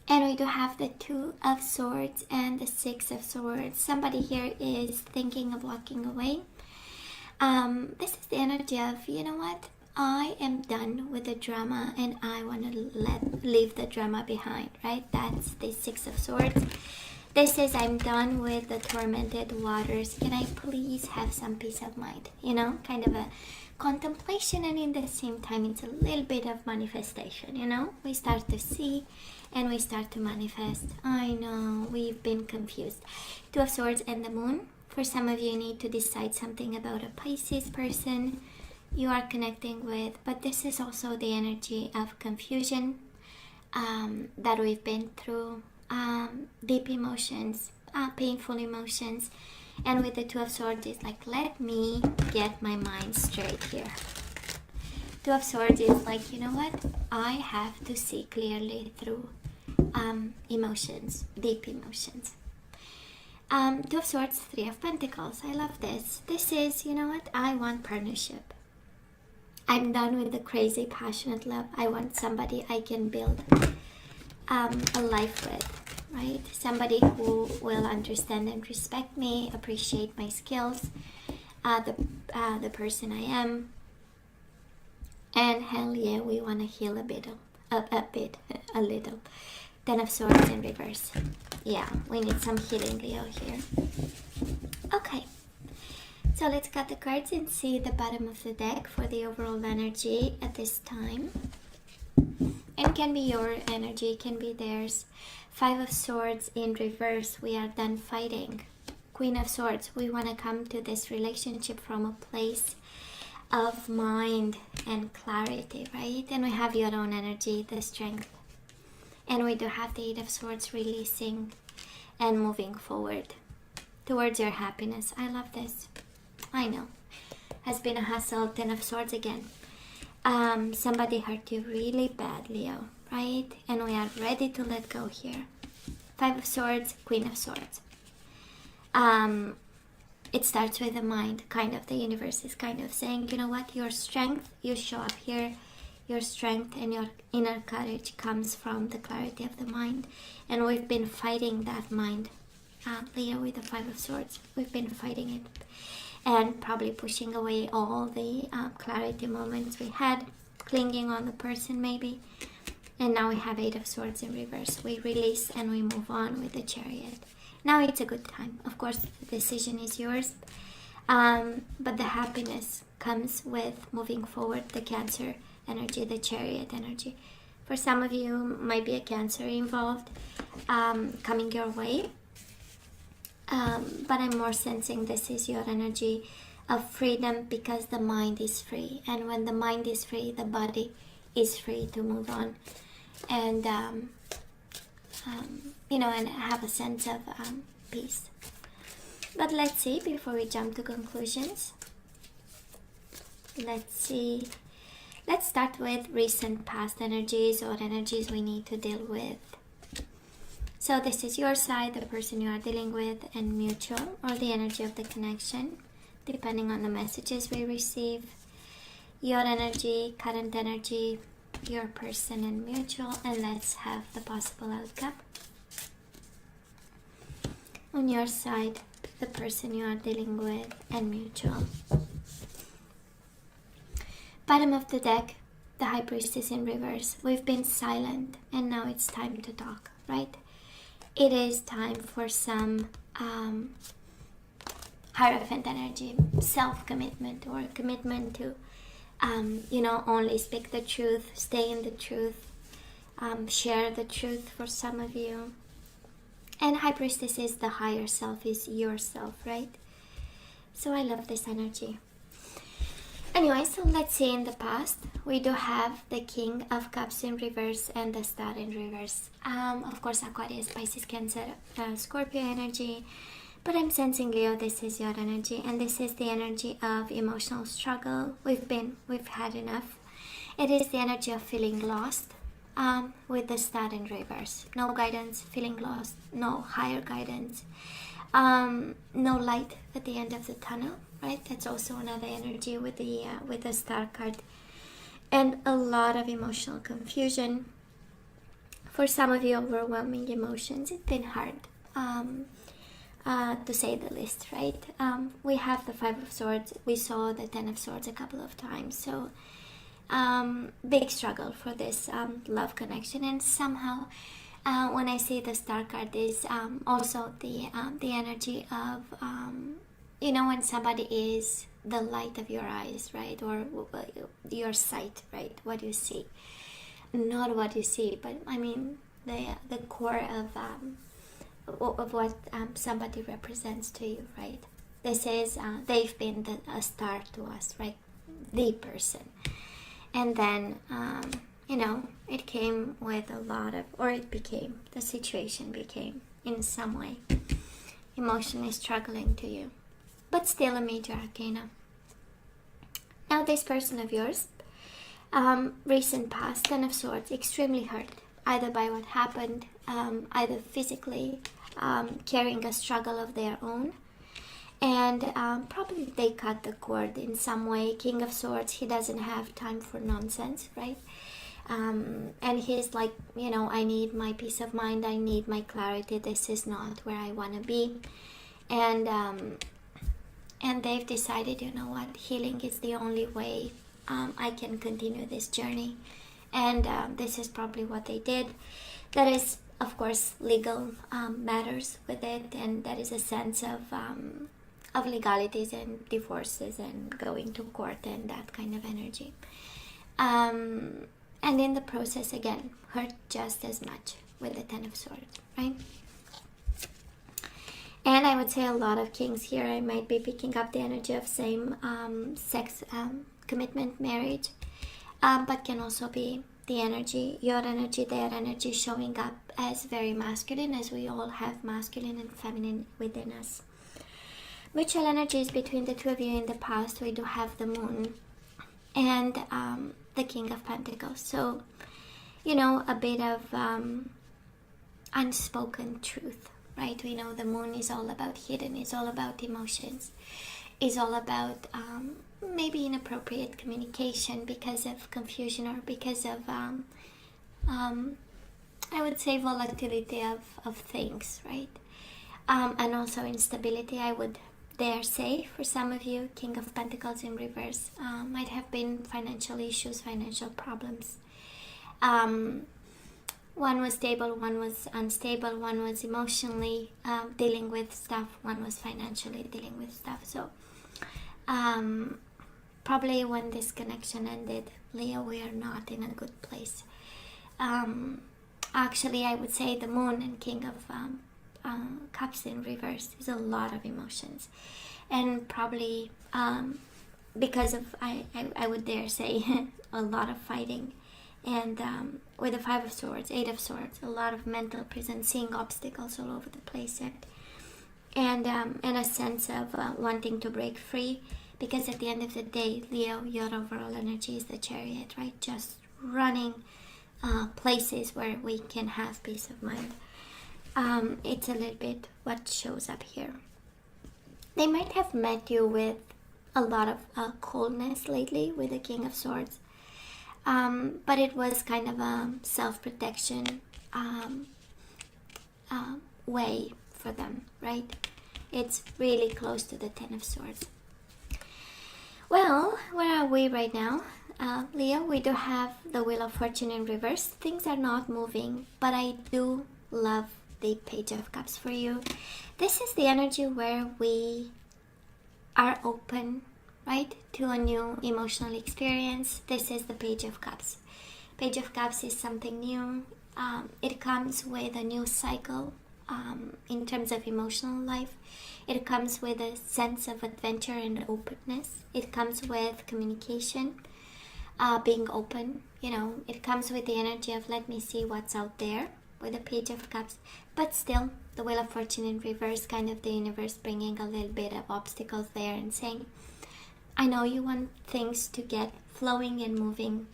And we do have the Two of Swords and the Six of Swords. Somebody here is thinking of walking away. This is the energy of, you know what? I am done with the drama and I want to leave the drama behind, right? That's the Six of Swords. This is, I'm done with the tormented waters. Can I please have some peace of mind? You know, kind of a contemplation, and in the same time, it's a little bit of manifestation, you know? We start to see and we start to manifest. I know, we've been confused. Two of Swords and the Moon. For some of you, need to decide something about a Pisces person you are connecting with, but this is also the energy of confusion that we've been through, deep emotions, painful emotions. And with the Two of Swords, it's like, let me get my mind straight here. Two of Swords is like, you know what? I have to see clearly through emotions, deep emotions. Two of Swords, Three of Pentacles. I love this. This is, you know what? I want partnership. I'm done with the crazy, passionate love. I want somebody I can build a life with, right? Somebody who will understand and respect me, appreciate my skills, the person I am. And hell yeah, we want to heal a little. Ten of Swords in reverse. Yeah, we need some healing, Leo, here. Okay. So let's cut the cards and see the bottom of the deck for the overall energy at this time. And can be your energy, can be theirs. Five of Swords in reverse. We are done fighting. Queen of Swords. We want to come to this relationship from a place of mind and clarity, right? And we have your own energy, the Strength. And we do have the Eight of Swords, releasing and moving forward towards your happiness. I love this. I know. Has been a hassle. Ten of Swords again. Somebody hurt you really bad, Leo, right? And we are ready to let go here. Five of Swords, Queen of Swords. It starts with the mind, kind of. The universe is kind of saying, you know what? Your strength, you show up here. Your strength and your inner courage comes from the clarity of the mind. And we've been fighting that mind. Leo, with the Five of Swords, we've been fighting it. And probably pushing away all the clarity moments we had, clinging on the person maybe. And now we have Eight of Swords in reverse. We release and we move on with the Chariot. Now it's a good time. Of course, the decision is yours. But the happiness comes with moving forward. The Cancer energy, the Chariot energy. For some of you, might be a Cancer involved coming your way. But I'm more sensing this is your energy of freedom, because the mind is free. And when the mind is free, the body is free to move on. And, you know, and have a sense of peace. But let's see, before we jump to conclusions. Let's see. Let's start with recent past energies or energies we need to deal with. So this is your side, the person you are dealing with, and mutual, or the energy of the connection, depending on the messages we receive. Your energy, current energy, your person, and mutual. And let's have the possible outcome. On your side, the person you are dealing with, and mutual. Bottom of the deck, the High Priestess in reverse. We've been silent, and now it's time to talk, right? It is time for some Hierophant energy, self-commitment, or commitment to, you know, only speak the truth, stay in the truth, share the truth for some of you. And High Priestess is the higher self, is yourself, right? So I love this energy. Anyway, so let's see in the past. We do have the King of Cups in reverse and the Star in reverse. Of course, Aquarius, Pisces, Cancer, Scorpio energy. But I'm sensing, Leo, this is your energy. And this is the energy of emotional struggle. We've had enough. It is the energy of feeling lost with the Star in reverse. No guidance, feeling lost, no higher guidance. No light at the end of the tunnel. Right, that's also another energy with the Star card, and a lot of emotional confusion. for some of you, overwhelming emotions. It's been hard, to say the least, right? We have the Five of Swords. We saw the Ten of Swords a couple of times. So big struggle for this love connection. And somehow when I see the Star card is also the energy of when somebody is the light of your eyes, right? Or your sight, right? What you see, not what you see, but I mean the core of what somebody represents to you, right? This is they've been a star to us, right? The person. And then it came with a lot of, or the situation became in some way emotionally struggling to you, but still a major arcana. Now this person of yours, recent past, Ten of Swords, extremely hurt, either by what happened, either physically, carrying a struggle of their own, and probably they cut the cord in some way. King of Swords, he doesn't have time for nonsense, right? And he's like, I need my peace of mind, I need my clarity, this is not where I want to be. And they've decided, healing is the only way I can continue this journey. And this is probably what they did. That is, of course, legal matters with it, and that is a sense of legalities and divorces and going to court and that kind of energy. And in the process, again, hurt just as much with the Ten of Swords, right? And I would say a lot of kings here, I might be picking up the energy of same sex commitment, marriage, but can also be the energy, your energy, their energy, showing up as very masculine, as we all have masculine and feminine within us. Mutual energies between the two of you in the past, we do have the Moon and the King of Pentacles. So, a bit of unspoken truth, right? We know the Moon is all about hidden, it's all about emotions, is all about maybe inappropriate communication because of confusion or because of, I would say, volatility of things, right? And also instability, I would dare say, for some of you. King of Pentacles in reverse might have been financial issues, financial problems. One was stable, one was unstable, one was emotionally dealing with stuff, one was financially dealing with stuff. So probably when this connection ended, Leo, we are not in a good place. Actually, I would say the Moon and King of Cups in reverse is a lot of emotions, and probably because of, I would dare say, a lot of fighting. And with the Five of Swords, Eight of Swords, a lot of mental prison, seeing obstacles all over the place, and a sense of wanting to break free, because at the end of the day, Leo, your overall energy is the Chariot, right? Just running places where we can have peace of mind. It's a little bit what shows up here. They might have met you with a lot of coldness lately with the King of Swords. But it was kind of a self-protection way for them, right? It's really close to the Ten of Swords. Well, where are we right now? Leo, we do have the Wheel of Fortune in reverse. Things are not moving, but I do love the Page of Cups for you. This is the energy where we are open, right, to a new emotional experience. This is the Page of Cups. Page of Cups is something new. It comes with a new cycle in terms of emotional life. It comes with a sense of adventure and openness. It comes with communication, being open. It comes with the energy of let me see what's out there with the Page of Cups. But still, the Wheel of Fortune in reverse, kind of the universe bringing a little bit of obstacles there and saying, I know you want things to get flowing and moving,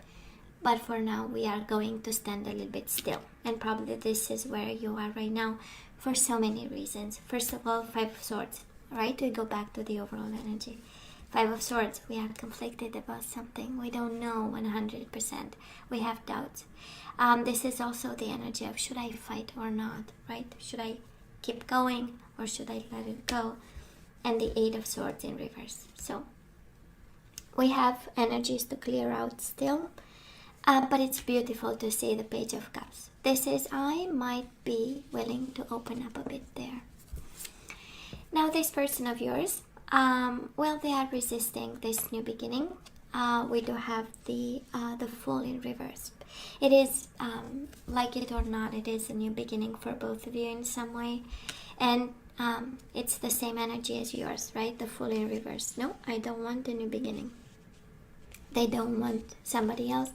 but for now we are going to stand a little bit still. And probably this is where you are right now for so many reasons. First of all, Five of Swords, right? We go back to the overall energy. Five of Swords, we are conflicted about something. We don't know 100%. We have doubts. This is also the energy of, should I fight or not, right? Should I keep going or should I let it go? And the Eight of Swords in reverse. So we have energies to clear out still, but it's beautiful to see the Page of Cups. This is, I might be willing to open up a bit there. Now this person of yours, well, they are resisting this new beginning. We do have the Fool in reverse. It is, like it or not, it is a new beginning for both of you in some way. And it's the same energy as yours, right? The Fool in reverse. No, I don't want a new beginning. They don't want somebody else.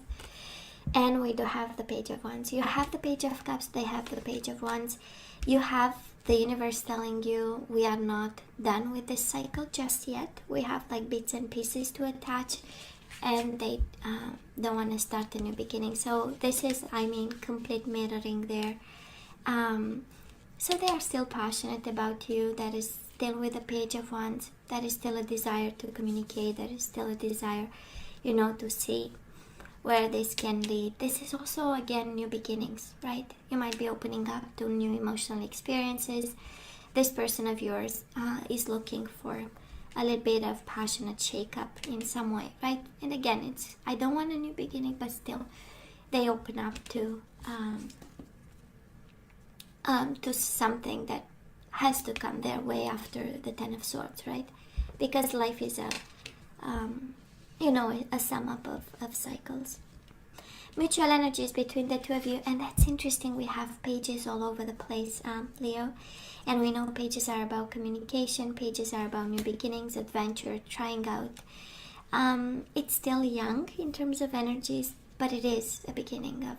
And we do have the Page of Wands. You have the Page of Cups, they have the Page of Wands. You have the universe telling you we are not done with this cycle just yet. We have like bits and pieces to attach, and they don't want to start a new beginning. So this is, I mean, complete mirroring there. So they are still passionate about you. That is still with the Page of Wands. That is still a desire to communicate. That is still a desire, you know, to see where this can lead. This is also, again, new beginnings, right? You might be opening up to new emotional experiences. This person of yours is looking for a little bit of passionate shake-up in some way, right? And again, it's, I don't want a new beginning, but still, they open up to something that has to come their way after the Ten of Swords, right? Because life is a you know, a sum up of cycles. Mutual energies between the two of you, and that's interesting. We have pages all over the place, Leo, and we know pages are about communication, pages are about new beginnings, adventure, trying out. It's still young in terms of energies, but it is a beginning of,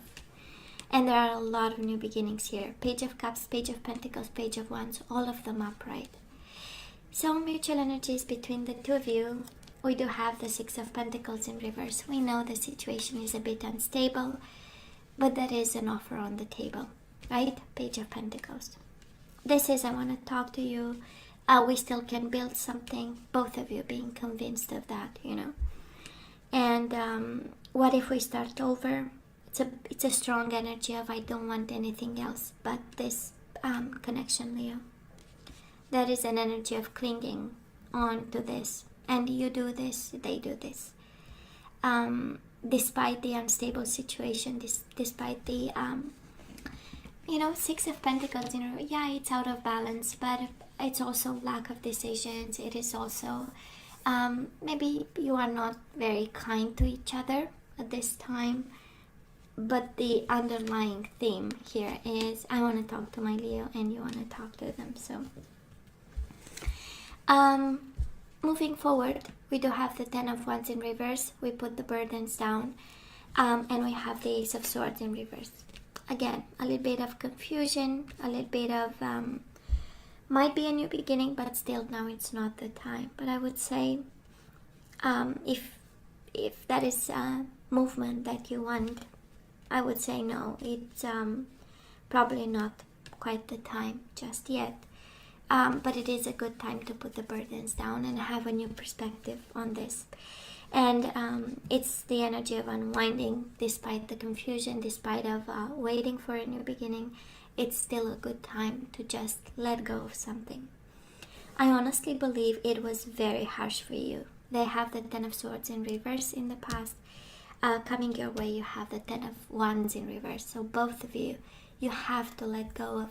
and there are a lot of new beginnings here. Page of Cups, Page of Pentacles, Page of Wands, all of them upright. So mutual energies between the two of you. We do have the Six of Pentacles in reverse. We know the situation is a bit unstable, but there is an offer on the table, right? Page of Pentacles. This is, I want to talk to you. We still can build something. Both of you being convinced of that, you know. And what if we start over? It's a strong energy of, I don't want anything else but this connection, Leo. There is an energy of clinging on to this. And you do this, they do this. Despite the unstable situation, despite the, you know, Six of Pentacles, you know, yeah, it's out of balance, but it's also lack of decisions. It is also, maybe you are not very kind to each other at this time. But the underlying theme here is, I want to talk to my Leo and you want to talk to them. So, moving forward, we do have the Ten of Wands in reverse. We put the burdens down, and we have the Ace of Swords in reverse. Again, a little bit of confusion, a little bit of, might be a new beginning, but still now it's not the time. But I would say, if that is a movement that you want, I would say no, it's probably not quite the time just yet. But it is a good time to put the burdens down and have a new perspective on this. And it's the energy of unwinding despite the confusion, despite of waiting for a new beginning. It's still a good time to just let go of something. I honestly believe it was very harsh for you. They have the Ten of Swords in reverse in the past. Coming your way, you have the Ten of Wands in reverse. So both of you, you have to let go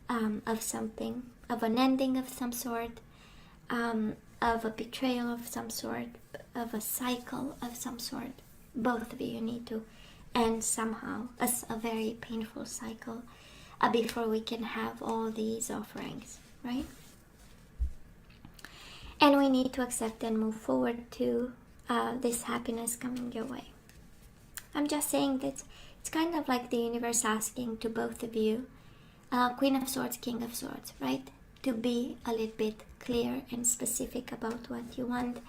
of something, of an ending of some sort, of a betrayal of some sort, of a cycle of some sort. Both of you need to end somehow a very painful cycle before we can have all these offerings, right? And we need to accept and move forward to this happiness coming your way. I'm just saying that it's kind of like the universe asking to both of you, Queen of Swords, King of Swords, right? To be a little bit clear and specific about what you want,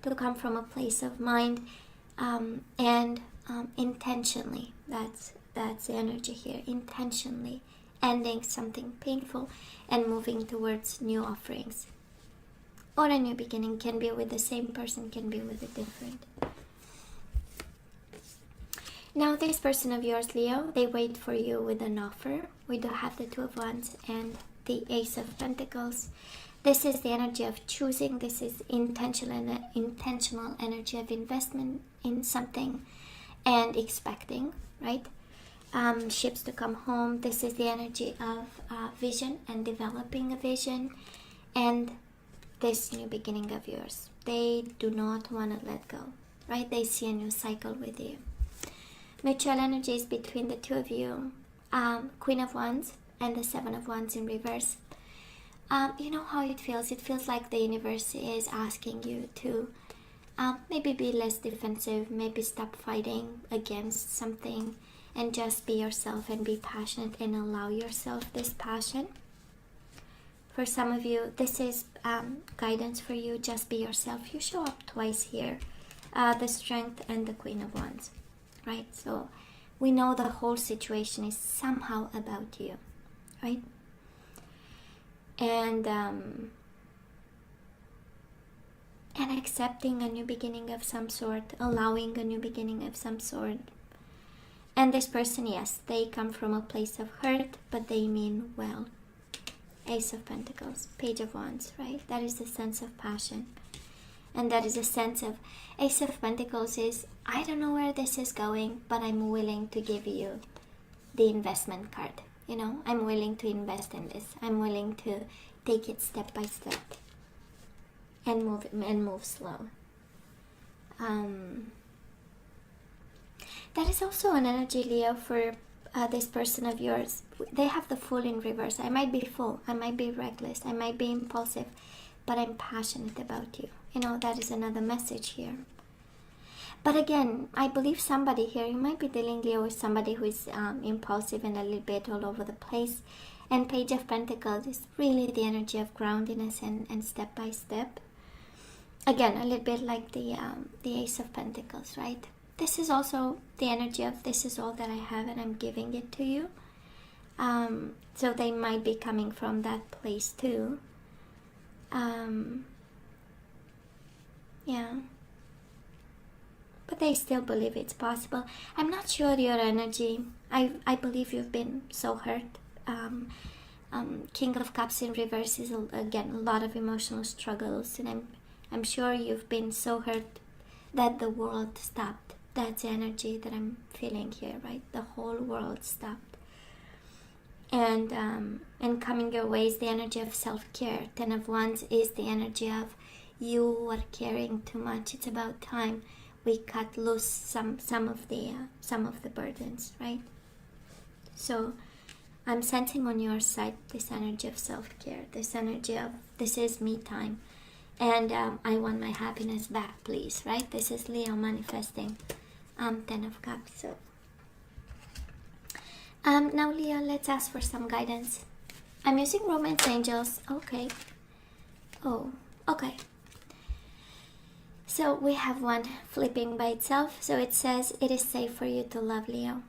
to come from a place of mind, and intentionally, that's the energy here, intentionally ending something painful and moving towards new offerings. or a new beginning. Can be with the same person, can be with a different. Now this person of yours, Leo, they wait for you with an offer. We do have the Two of Wands and the Ace of Pentacles. This is the energy of choosing. This is intentional energy of investment in something and expecting, right? Ships to come home. This is the energy of vision and developing a vision, and this new beginning of yours. They do not want to let go, right? They see a new cycle with you. Mutual energies between the two of you. Queen of Wands and the Seven of Wands in reverse. You know how it feels? It feels like the universe is asking you to maybe be less defensive, maybe stop fighting against something and just be yourself and be passionate and allow yourself this passion. For some of you, this is guidance for you. Just be yourself. You show up twice here. The Strength and the Queen of Wands. Right? So we know the whole situation is somehow about you. Right? And accepting a new beginning of some sort, allowing a new beginning of some sort. And this person, yes, they come from a place of hurt, but they mean well. Ace of Pentacles, Page of Wands, right? That is the sense of passion. And that is a sense of, Ace of Pentacles is, I don't know where this is going, but I'm willing to give you the investment card. You know, I'm willing to invest in this. I'm willing to take it step by step and move slow. That is also an energy, Leo, for this person of yours. They have the Fool in reverse. I might be full, I might be reckless, I might be impulsive, but I'm passionate about you. You know, that is another message here. But again, I believe somebody here, you might be dealing, Leo, with somebody who is impulsive and a little bit all over the place. And Page of Pentacles is really the energy of groundiness and step by step. Again, a little bit like the Ace of Pentacles, right? This is also the energy of, this is all that I have and I'm giving it to you. So they might be coming from that place too. Yeah. But they still believe it's possible. I'm not sure your energy. I believe you've been so hurt. King of Cups in reverse is, again, a lot of emotional struggles. And I'm sure you've been so hurt that the world stopped. That's the energy that I'm feeling here, right? The whole world stopped. And coming your way is the energy of self-care. Ten of Wands is the energy of you are caring too much. It's about time we cut loose some of the burdens, right? So I'm sensing on your side this energy of self-care, this energy of, this is me time, and I want my happiness back, please, right? This is Leo manifesting. Ten of Cups. So now, Leo, let's ask for some guidance. I'm using Romance Angels. Okay. Oh, okay. So we have one flipping by itself. So it says, it is safe for you to love, Leo.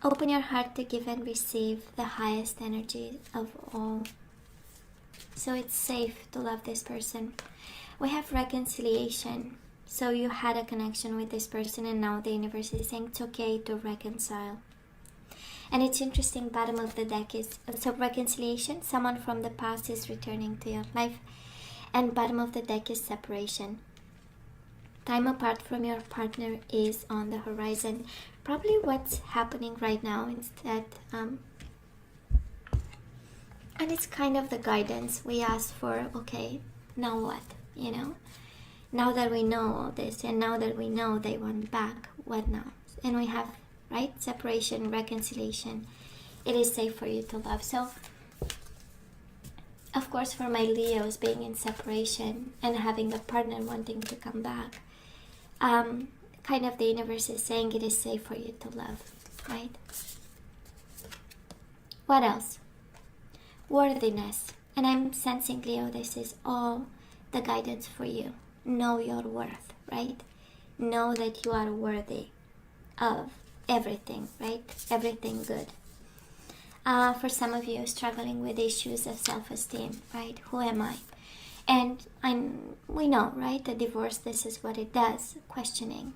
Open your heart to give and receive the highest energy of all. So it's safe to love this person. We have reconciliation. So you had a connection with this person and now the universe is saying it's okay to reconcile. And it's interesting, bottom of the deck is, so reconciliation, someone from the past is returning to your life. And bottom of the deck is separation. Time apart from your partner is on the horizon. Probably what's happening right now is that, and it's kind of the guidance we ask for, okay, now what, you know? Now that we know all this, and now that we know they want back, what now? And we have, right, separation, reconciliation. It is safe for you to love. So, of course, for my Leos being in separation and having a partner wanting to come back, kind of the universe is saying it is safe for you to love, right? What else? Worthiness. And I'm sensing, Leo, this is all the guidance for you. Know your worth, right? Know that you are worthy of everything, right? Everything good. For some of you struggling with issues of self-esteem, right? Who am I? And we know, right, the divorce, this is what it does, questioning,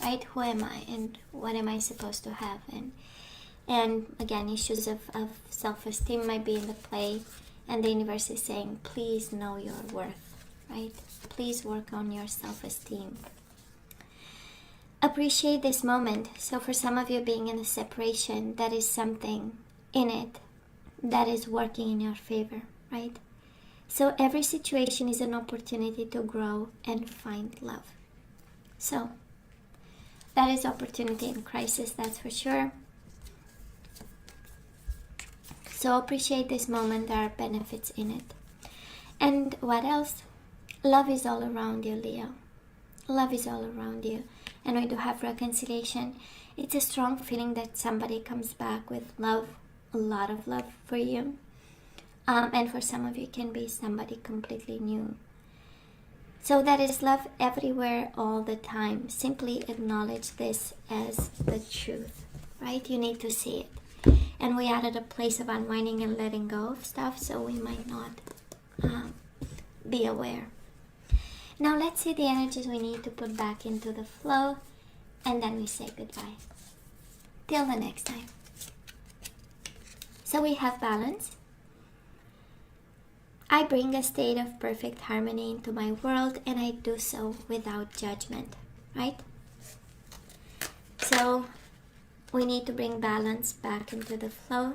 right, who am I and what am I supposed to have, and again, issues of self-esteem might be in the play, and the universe is saying, please know your worth, right? Please work on your self-esteem. Appreciate this moment. So for some of you being in a separation, that is something in it that is working in your favor, right? So every situation is an opportunity to grow and find love. So that is opportunity in crisis, that's for sure. So appreciate this moment, there are benefits in it. And what else? Love is all around you, Leo. Love is all around you. And we do have reconciliation. It's a strong feeling that somebody comes back with love, a lot of love for you. And for some of you, it can be somebody completely new. So that is love everywhere, all the time. Simply acknowledge this as the truth, right? You need to see it. And we are at a place of unwinding and letting go of stuff, so we might not be aware. Now let's see the energies we need to put back into the flow, and then we say goodbye. Till the next time. So we have balance. I bring a state of perfect harmony into my world, and I do so without judgment, right? So we need to bring balance back into the flow,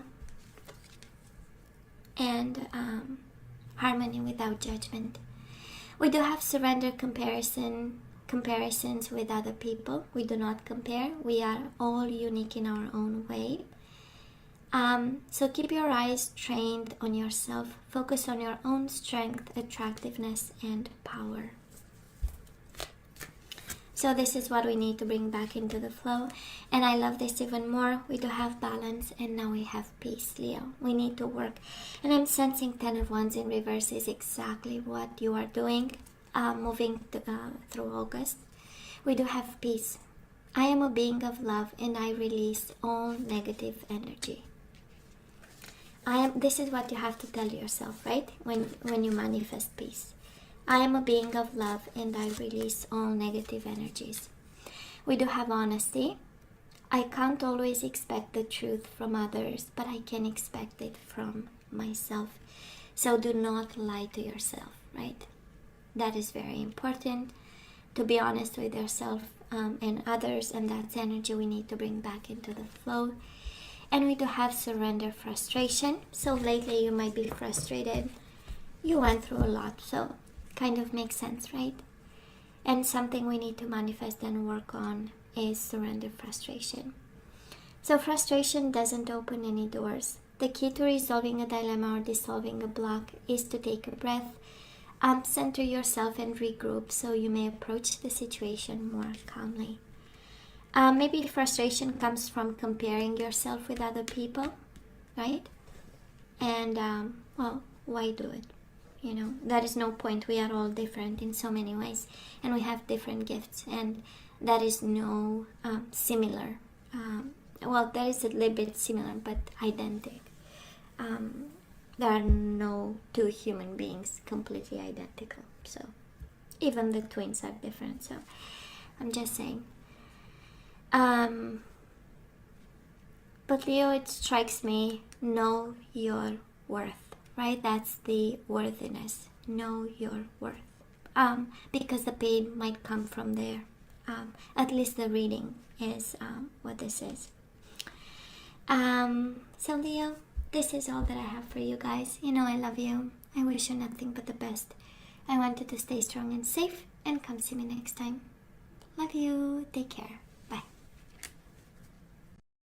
and harmony without judgment. We do have surrender, comparisons with other people. We do not compare. We are all unique in our own way. So keep your eyes trained on yourself. Focus on your own strength, attractiveness, and power. So this is what we need to bring back into the flow. And I love this even more. We do have balance, and now we have peace, Leo. We need to work. And I'm sensing 10 of Wands in reverse is exactly what you are doing, moving through August. We do have peace. I am a being of love, and I release all negative energy. This is what you have to tell yourself, right? When you manifest peace. I am a being of love, and I release all negative energies. We do have honesty. I can't always expect the truth from others, but I can expect it from myself. So do not lie to yourself, right? That is very important, to be honest with yourself and others, and that's energy we need to bring back into the flow. And we do have surrender, frustration. So lately you might be frustrated. You went through a lot, so kind of makes sense, right? And something we need to manifest and work on is surrender, frustration. So frustration doesn't open any doors. The key to resolving a dilemma or dissolving a block is to take a breath, center yourself and regroup so you may approach the situation more calmly. Maybe frustration comes from comparing yourself with other people, right? And, well, why do it? You know, there is no point. We are all different in so many ways, and we have different gifts, and there is no similar. Well, there is a little bit similar, but identical. There are no two human beings completely identical. So even the twins are different. So I'm just saying. But Leo, it strikes me, know your worth, right? That's the worthiness. Know your worth. Because the pain might come from there. At least the reading is what this is. So Leo, this is all that I have for you guys. You know I love you. I wish you nothing but the best. I want you to stay strong and safe, and come see me next time. Love you. Take care.